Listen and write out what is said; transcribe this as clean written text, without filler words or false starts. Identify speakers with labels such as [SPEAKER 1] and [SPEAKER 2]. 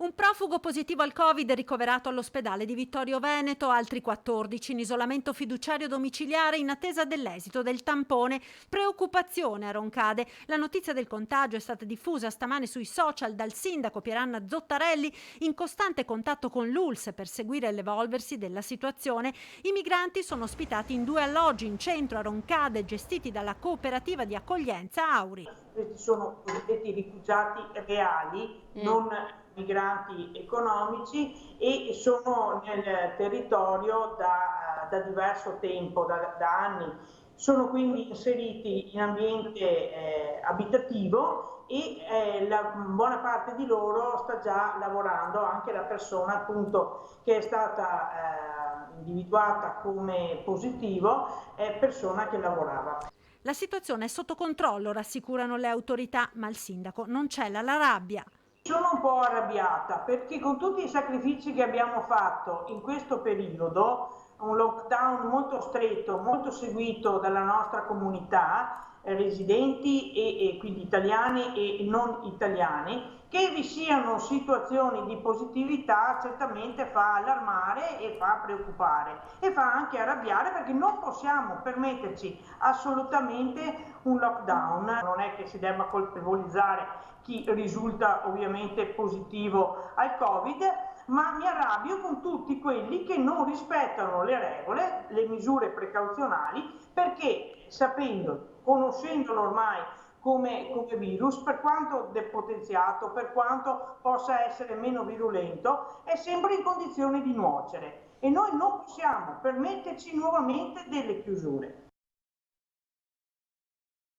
[SPEAKER 1] Un profugo positivo al Covid ricoverato all'ospedale di Vittorio Veneto, altri 14 in isolamento fiduciario domiciliare in attesa dell'esito del tampone. Preoccupazione a Roncade. La notizia del contagio è stata diffusa stamane sui social dal sindaco Pieranna Zottarelli, in costante contatto con l'ULSS per seguire l'evolversi della situazione. I migranti sono ospitati in 2 alloggi in centro a Roncade, gestiti dalla cooperativa di accoglienza Auri.
[SPEAKER 2] Questi sono cosiddetti rifugiati reali, non migranti economici, e sono nel territorio da diverso tempo, da anni. Sono quindi inseriti in ambiente abitativo e la buona parte di loro sta già lavorando, anche la persona appunto che è stata individuata come positivo è persona che lavorava.
[SPEAKER 1] La situazione è sotto controllo, rassicurano le autorità, ma il sindaco non cela la rabbia.
[SPEAKER 2] Sono un po' arrabbiata perché con tutti i sacrifici che abbiamo fatto in questo periodo, un lockdown molto stretto, molto seguito dalla nostra comunità, residenti e quindi italiani e non italiani, che vi siano situazioni di positività certamente fa allarmare e fa preoccupare e fa anche arrabbiare, perché non possiamo permetterci assolutamente un lockdown. Non è che si debba colpevolizzare chi risulta ovviamente positivo al Covid, ma mi arrabbio con tutti quelli che non rispettano le regole, le misure precauzionali, perché conoscendolo ormai come virus, per quanto depotenziato, per quanto possa essere meno virulento, è sempre in condizione di nuocere e noi non possiamo permetterci nuovamente delle chiusure.